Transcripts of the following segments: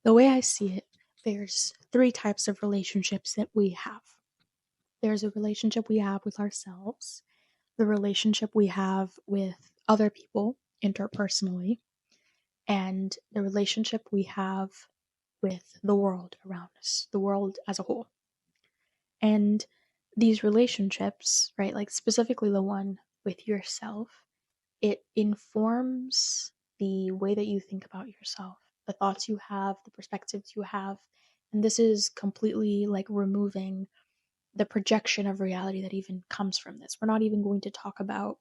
The way I see it, there's three types of relationships that we have. There's a relationship we have with ourselves, the relationship we have with other people interpersonally, and the relationship we have with the world around us, the world as a whole. And these relationships, right, like specifically the one with yourself, it informs the way that you think about yourself, the thoughts you have, the perspectives you have. And this is completely like removing the projection of reality that even comes from this. We're not even going to talk about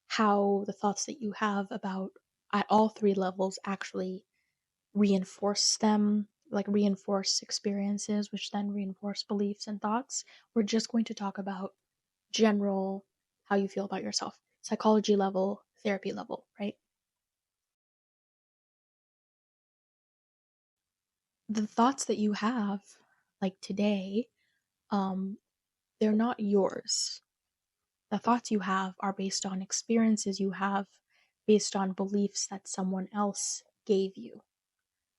how the thoughts that you have about at all three levels actually reinforce them, like reinforce experiences, which then reinforce beliefs and thoughts. We're just going to talk about general how you feel about yourself, psychology level, therapy level, right? The thoughts that you have, like today, um, they're not yours. The thoughts you have are based on experiences you have, based on beliefs that someone else gave you.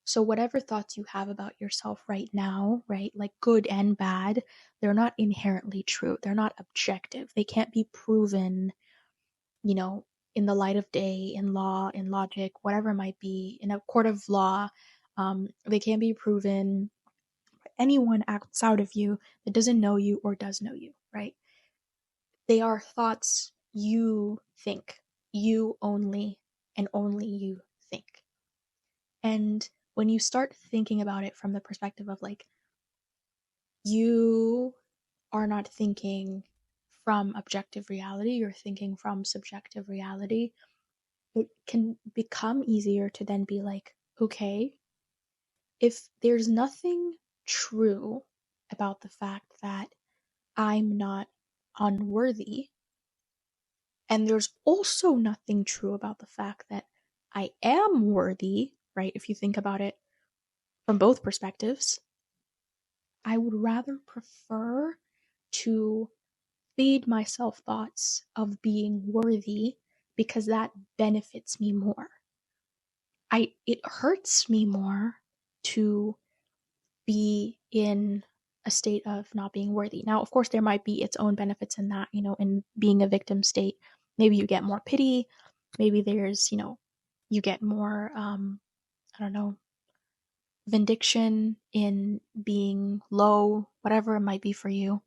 So, whatever thoughts you have about yourself right now, right, like good and bad, they're not inherently true. They're not objective. They can't be proven, you know, in the light of day, in law, in logic, whatever it might be, in a court of law. They can't be proven by anyone outside of you that doesn't know you or does know you, right? They are thoughts you think, you only, and only you think. And when you start thinking about it from the perspective of like, you are not thinking from objective reality, you're thinking from subjective reality, it can become easier to then be like, okay, if there's nothing true about the fact that I'm not unworthy, and there's also nothing true about the fact that I am worthy, right? If you think about it from both perspectives, I would rather prefer to feed myself thoughts of being worthy because that benefits me more. It hurts me more to be in a state of not being worthy. Now, of course, there might be its own benefits in that, in being a victim state. Maybe you get more pity. Maybe there's, you get more, I don't know, vindication in being low, whatever it might be for you.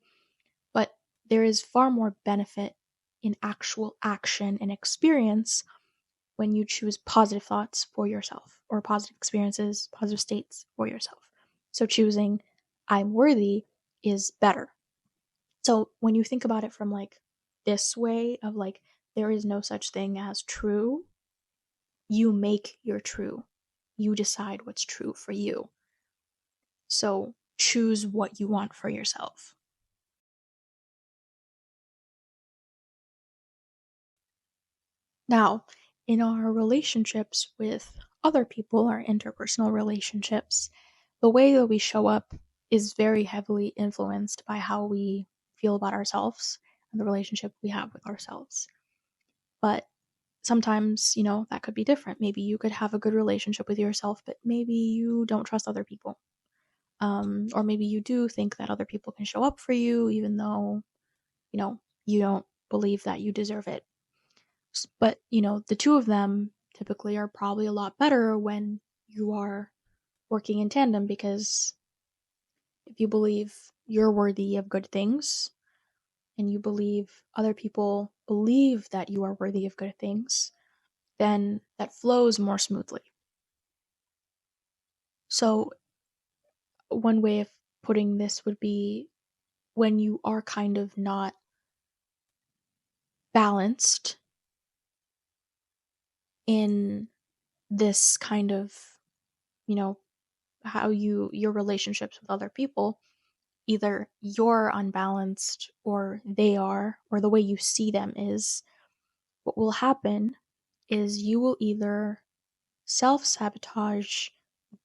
But there is far more benefit in actual action and experience when you choose positive thoughts for yourself or positive experiences, positive states for yourself. So choosing I'm worthy is better. So when you think about it from like this way of like there is no such thing as true, you make your true. You decide what's true for you. So choose what you want for yourself. Now, in our relationships with other people, our interpersonal relationships, the way that we show up is very heavily influenced by how we feel about ourselves and the relationship we have with ourselves. But sometimes, that could be different. Maybe you could have a good relationship with yourself, but maybe you don't trust other people. Or maybe you do think that other people can show up for you, even though, you don't believe that you deserve it. But, the two of them typically are probably a lot better when you are working in tandem because if you believe you're worthy of good things and you believe other people believe that you are worthy of good things, then that flows more smoothly. So, one way of putting this would be when you are kind of not balanced in this kind of, you know, how your relationships with other people, either you're unbalanced or they are, or the way you see them is, what will happen is you will either self sabotage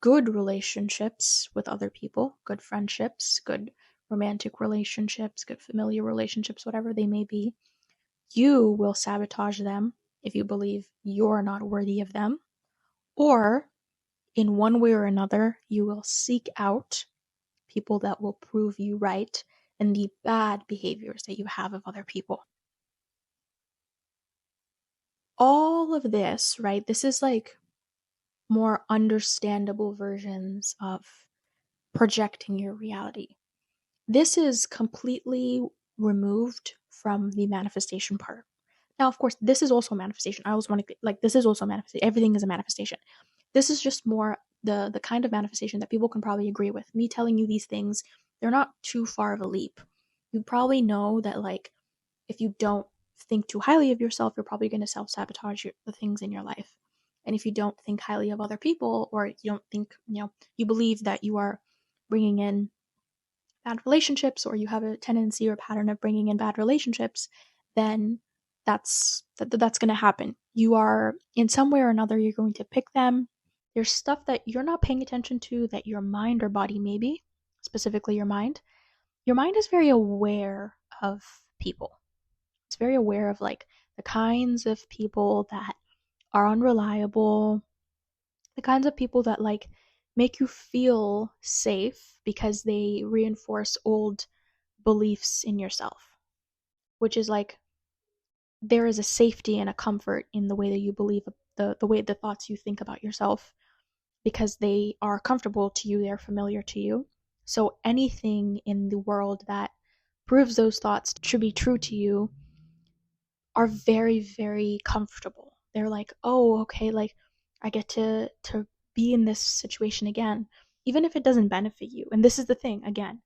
good relationships with other people, good friendships, good romantic relationships, good familiar relationships, whatever they may be. You will sabotage them if you believe you're not worthy of them, or in one way or another, you will seek out people that will prove you right in the bad behaviors that you have of other people. All of this, right? This is like more understandable versions of projecting your reality. This is completely removed from the manifestation part. Now, of course, this is also manifestation. I always want to like this is also manifestation. Everything is a manifestation. This is just more the kind of manifestation that people can probably agree with. Me telling you these things, they're not too far of a leap. You probably know that like if you don't think too highly of yourself, you're probably going to self-sabotage the things in your life. And if you don't think highly of other people, or you don't think, you believe that you are bringing in bad relationships, or you have a tendency or pattern of bringing in bad relationships, then that's going to happen. You are in some way or another, you're going to pick them. There's stuff that you're not paying attention to that your mind or body, maybe specifically your mind is very aware of people. It's very aware of like the kinds of people that are unreliable, the kinds of people that like make you feel safe because they reinforce old beliefs in yourself, which is like there is a safety and a comfort in the way that you believe, the way the thoughts you think about yourself, because they are comfortable to you, they're familiar to you. So anything in the world that proves those thoughts to be true to you are very, very comfortable. They're like, oh, okay, like I get to be in this situation again, even if it doesn't benefit you. And this is the thing, again,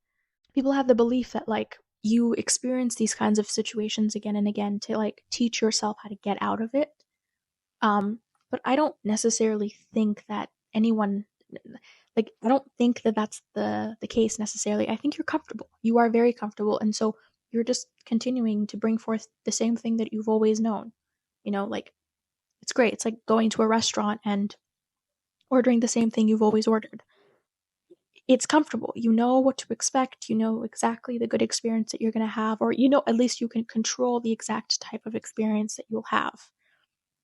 people have the belief that like you experience these kinds of situations again and again to like teach yourself how to get out of it. But I don't necessarily think that anyone, like I don't think that that's the case necessarily. I think you're comfortable. You are very comfortable, and so you're just continuing to bring forth the same thing that you've always known. Like it's great. It's like going to a restaurant and ordering the same thing you've always ordered. It's comfortable. You know what to expect. You know exactly the good experience that you're going to have, or at least you can control the exact type of experience that you'll have.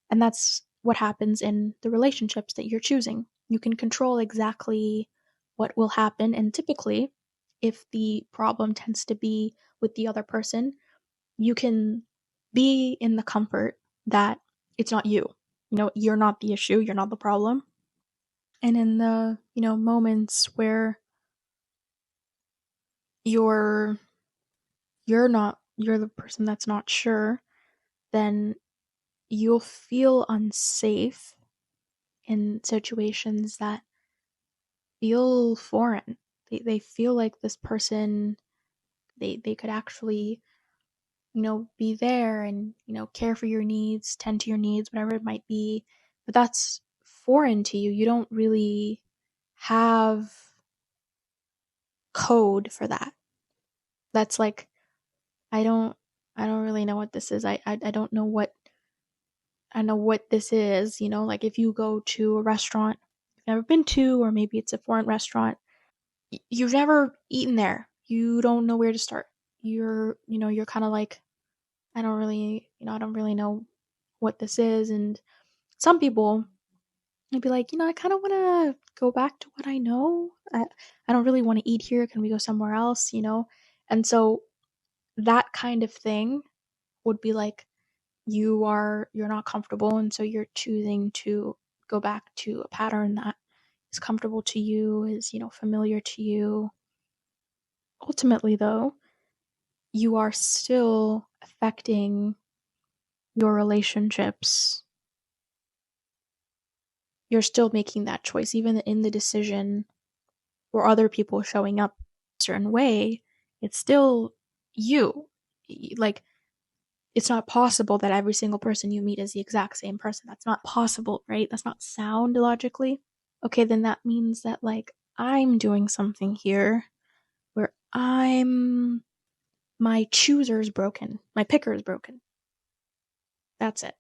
And that's what happens in the relationships that you're choosing. You can control exactly what will happen. And typically, if the problem tends to be with the other person, you can be in the comfort that it's not you. You're not the issue, you're not the problem. And in the, moments where you're you're the person that's not sure, then you'll feel unsafe in situations that feel foreign. They feel like this person, they could actually, be there and, care for your needs, tend to your needs, whatever it might be. But that's foreign to you. You don't really have code for that. That's like I don't really know what this is. I don't know what this is, like if you go to a restaurant you've never been to, or maybe it's a foreign restaurant, you've never eaten there. You don't know where to start. You're kind of like, I don't really know what this is. And some people would be like, I kind of want to go back to what I know. I don't really want to eat here. Can we go somewhere else? And so that kind of thing would be like, you're not comfortable, and so you're choosing to go back to a pattern that is comfortable to you, is familiar to you. Ultimately though, you are still affecting your relationships. You're still making that choice, even in the decision or other people showing up a certain way. It's still you. Like, it's not possible that every single person you meet is the exact same person. That's not possible, right? That's not sound logically. Okay, then that means that like I'm doing something here where my chooser is broken. My picker is broken. That's it.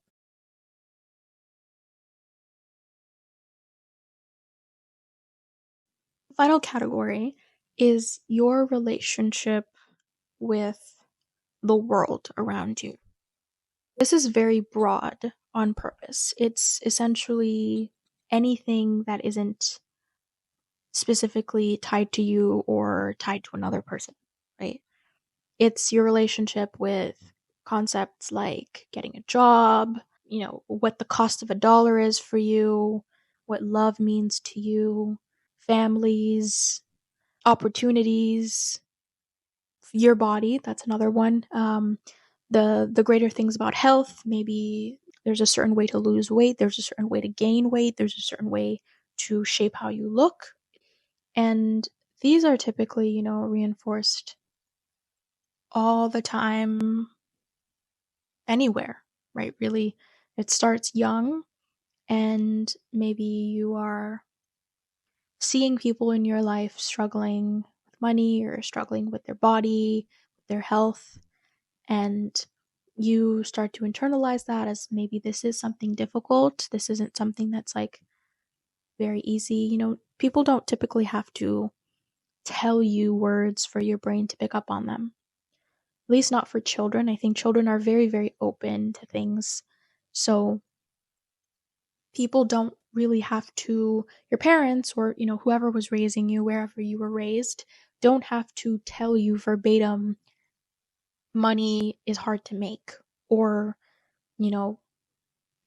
Final category is your relationship with the world around you. This is very broad on purpose. It's essentially anything that isn't specifically tied to you or tied to another person, right? It's your relationship with concepts like getting a job, what the cost of a dollar is for you, what love means to you, families, opportunities, your body, that's another one. The greater things about health, maybe there's a certain way to lose weight, there's a certain way to gain weight, there's a certain way to shape how you look. And these are typically, reinforced all the time, anywhere, right? Really, it starts young, and maybe you are seeing people in your life struggling with money or struggling with their body, with their health, and you start to internalize that as maybe this is something difficult. This isn't something that's like very easy. People don't typically have to tell you words for your brain to pick up on them. At least not for children. I think children are very, very open to things. So people don't really have to, your parents or, whoever was raising you, wherever you were raised, don't have to tell you verbatim money is hard to make, or, you know,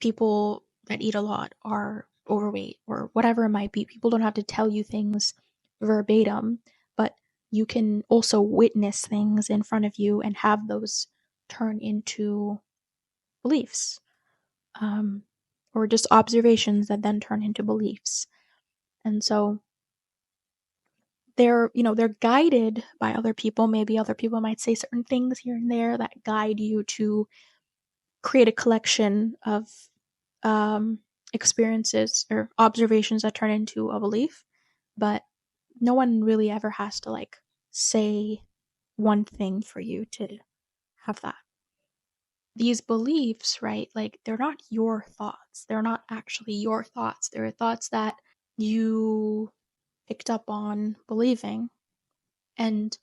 people that eat a lot are overweight, or whatever it might be. People don't have to tell you things verbatim, but you can also witness things in front of you and have those turn into beliefs, um, or just observations that then turn into beliefs. And so they're guided by other people. Maybe other people might say certain things here and there that guide you to create a collection of um, experiences or observations that turn into a belief. But no one really ever has to like say one thing for you to have that. These beliefs, right? Like, they're not your thoughts. They're not actually your thoughts. They're thoughts that you picked up on believing. And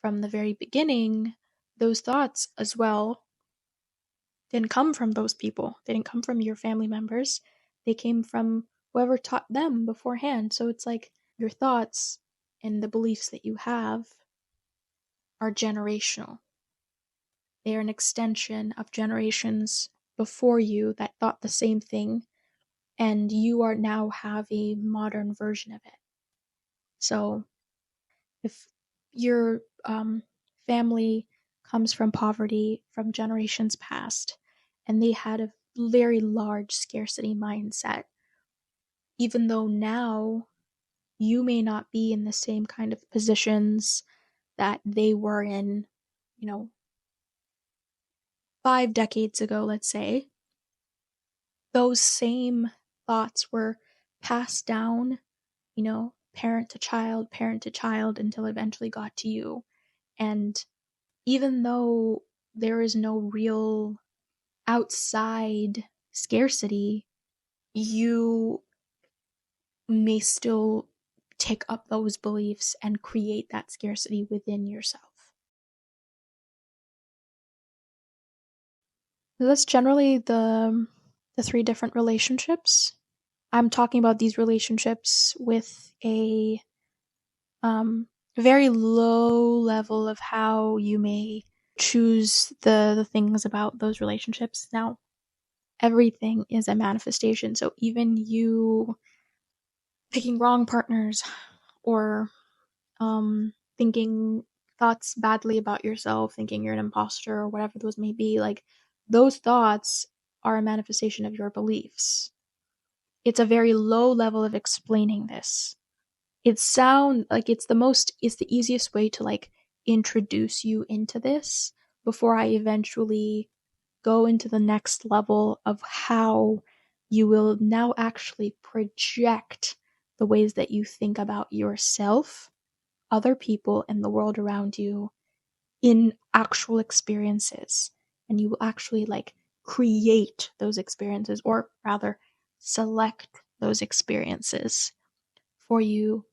from the very beginning, those thoughts as well didn't come from those people. They didn't come from your family members. They came from whoever taught them beforehand. So it's like your thoughts and the beliefs that you have are generational. They are an extension of generations before you that thought the same thing, and you are now have a modern version of it. So if your family comes from poverty from generations past and they had a very large scarcity mindset, even though now you may not be in the same kind of positions that they were in, you know, 5 decades ago, let's say, those same thoughts were passed down, parent to child until it eventually got to you. And even though there is no real outside scarcity, you may still take up those beliefs and create that scarcity within yourself. So that's generally the three different relationships. I'm talking about these relationships with a very low level of how you may choose the things about those relationships. Now, everything is a manifestation. So even you picking wrong partners, or thinking thoughts badly about yourself, thinking you're an imposter or whatever those may be, like, those thoughts are a manifestation of your beliefs. It's a very low level of explaining this. It sound like it's the easiest way to like introduce you into this before I eventually go into the next level of how you will now actually project the ways that you think about yourself, other people, and the world around you in actual experiences. And you will actually like create those experiences, or rather, select those experiences for you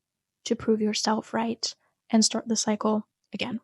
to prove yourself right and start the cycle again.